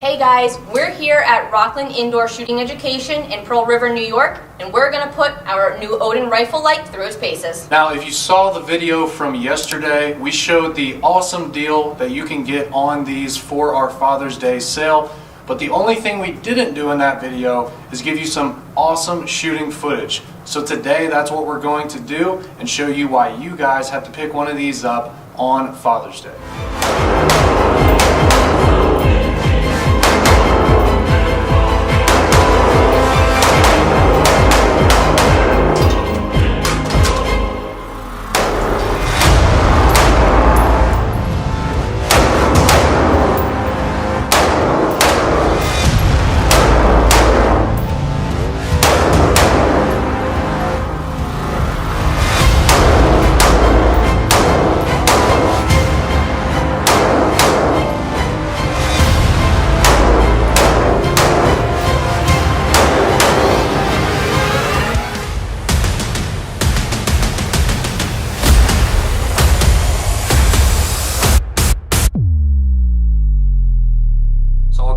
Hey guys, we're here at Rockland Indoor Shooting Education in Pearl River, New York, and we're going to put our new Odin rifle light through its paces. Now, if you saw the video from yesterday, we showed the awesome deal that you can get on these for our Father's Day sale. But the only thing we didn't do in that video is give you some awesome shooting footage. So today, that's what we're going to do and show you why you guys have to pick one of these up on Father's Day.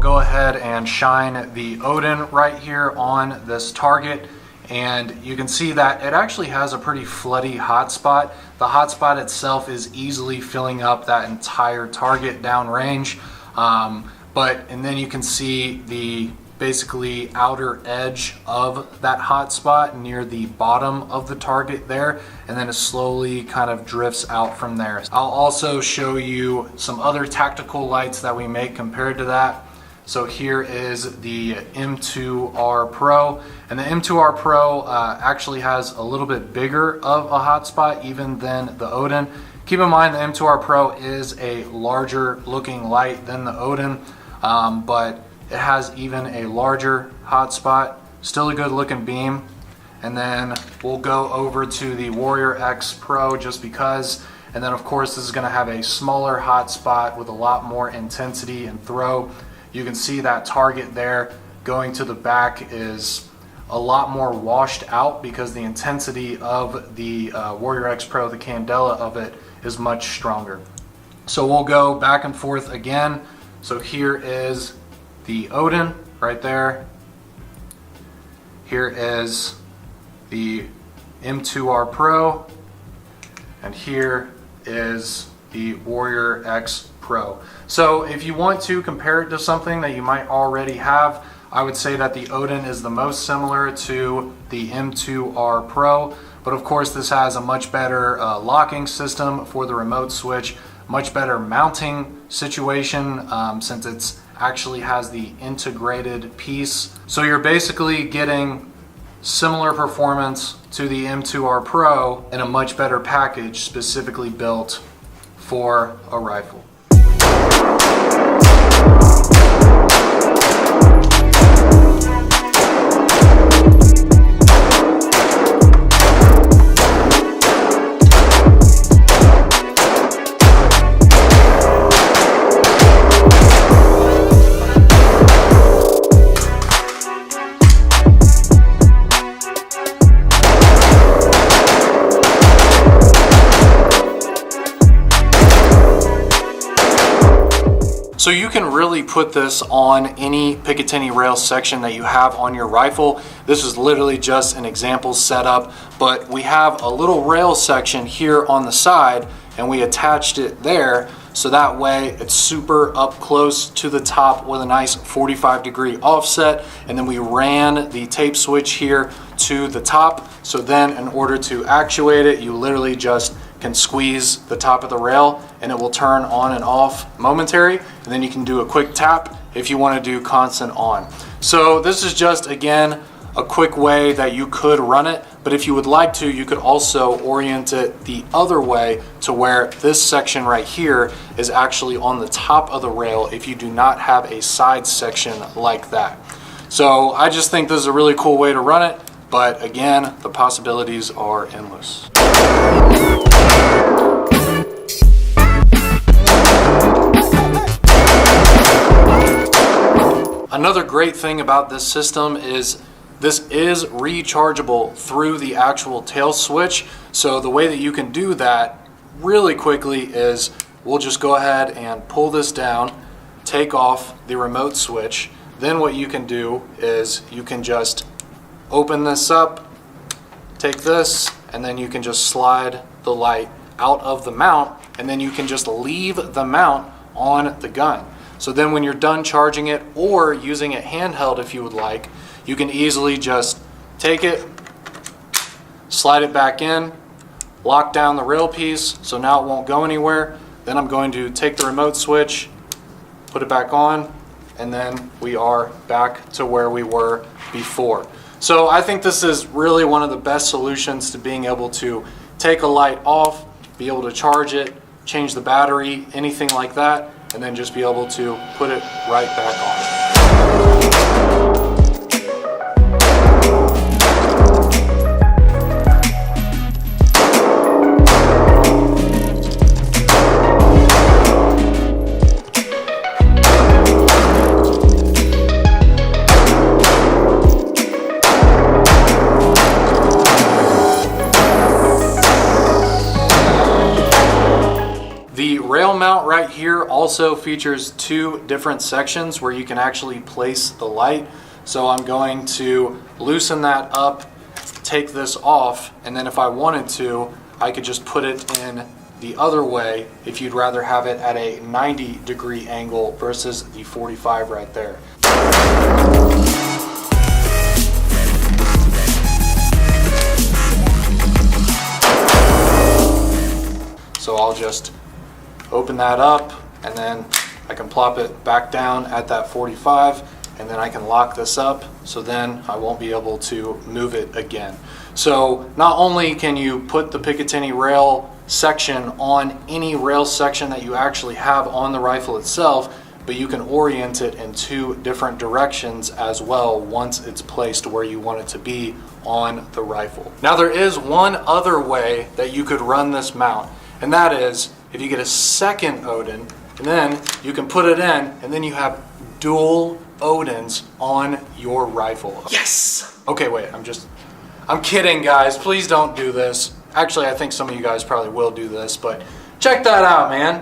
Go ahead and shine the Odin right here on this target, and you can see that it actually has a pretty floody hotspot. The hotspot itself is easily filling up that entire target downrange, and then you can see the basically outer edge of that hotspot near the bottom of the target there, and then it slowly kind of drifts out from there. I'll also show you some other tactical lights that we make compared to that. So here is the M2R Pro, and the M2R Pro actually has a little bit bigger of a hotspot even than the Odin. Keep in mind the M2R Pro is a larger looking light than the Odin, but it has even a larger hotspot, still a good looking beam. And then we'll go over to the Warrior X Pro just because, and then of course this is going to have a smaller hotspot with a lot more intensity and throw. You can see that target there going to the back is a lot more washed out because the intensity of the Warrior X Pro, the candela of it, is much stronger. So we'll go back and forth again. So here is the Odin right there. Here is the M2R Pro. And here is the Warrior X Pro. So if you want to compare it to something that you might already have, I would say that the Odin is the most similar to the M2R Pro, but of course this has a much better locking system for the remote switch, much better mounting situation since it actually has the integrated piece. So you're basically getting similar performance to the M2R Pro in a much better package specifically built for a rifle. So you can really put this on any Picatinny rail section that you have on your rifle. This is literally just an example setup, but we have a little rail section here on the side and we attached it there so that way it's super up close to the top with a nice 45-degree offset, and then we ran the tape switch here to the top. So then in order to actuate it, you literally just can squeeze the top of the rail and it will turn on and off momentary, and then you can do a quick tap if you want to do constant on. So this is just, again, a quick way that you could run it, but if you would like to, you could also orient it the other way to where this section right here is actually on the top of the rail if you do not have a side section like that. So I just think this is a really cool way to run it, but again, the possibilities are endless. Another great thing about this system is this is rechargeable through the actual tail switch. So the way that you can do that really quickly is we'll just go ahead and pull this down, take off the remote switch. Then what you can do is you can just open this up, take this, and then you can just slide the light out of the mount, and then you can just leave the mount on the gun. So then when you're done charging it or using it handheld if you would like, you can easily just take it, slide it back in, lock down the rail piece so now it won't go anywhere. Then I'm going to take the remote switch, put it back on, and then we are back to where we were before. So I think this is really one of the best solutions to being able to take a light off, be able to charge it, change the battery, anything like that, and then just be able to put it right back on. The rail mount right here also features two different sections where you can actually place the light. So I'm going to loosen that up, take this off, and then if I wanted to, I could just put it in the other way if you'd rather have it at a 90-degree angle versus the 45 right there. So I'll just open that up, and then I can plop it back down at that 45, and then I can lock this up, so then I won't be able to move it again. So not only can you put the Picatinny rail section on any rail section that you actually have on the rifle itself, but you can orient it in two different directions as well once it's placed where you want it to be on the rifle. Now there is one other way that you could run this mount, and that is if you get a second Odin, and then you can put it in, and then you have dual Odins on your rifle. Yes! Okay, wait, I'm kidding, guys. Please don't do this. Actually, I think some of you guys probably will do this, but check that out, man.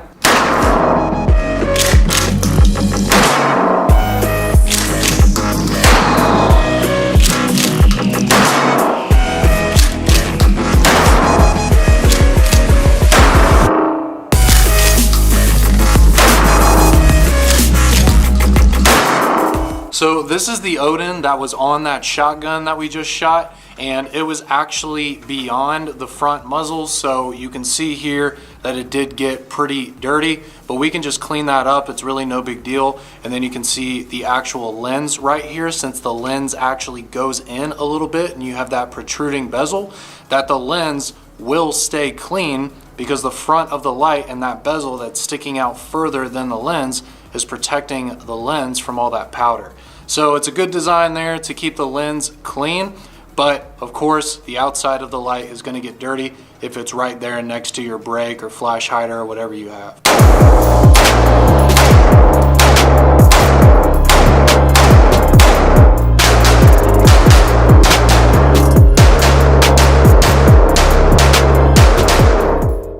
So this is the Odin that was on that shotgun that we just shot, and it was actually beyond the front muzzle, so you can see here that it did get pretty dirty, but we can just clean that up. It's really no big deal. And then you can see the actual lens right here, since the lens actually goes in a little bit and you have that protruding bezel, that the lens will stay clean because the front of the light and that bezel that's sticking out further than the lens is protecting the lens from all that powder. So it's a good design there to keep the lens clean, but of course the outside of the light is going to get dirty if it's right there next to your brake or flash hider or whatever you have.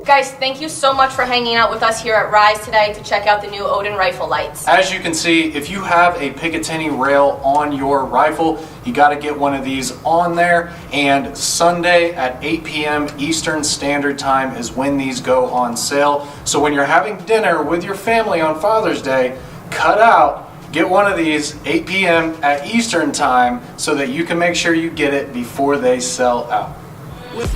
Guys, thank you so much for hanging out with us here at Rise today to check out the new Odin rifle lights. As you can see, if you have a Picatinny rail on your rifle, you got to get one of these on there, and Sunday at 8 p.m. Eastern Standard Time is when these go on sale. So when you're having dinner with your family on Father's Day, cut out, get one of these 8 p.m. at Eastern Time so that you can make sure you get it before they sell out. With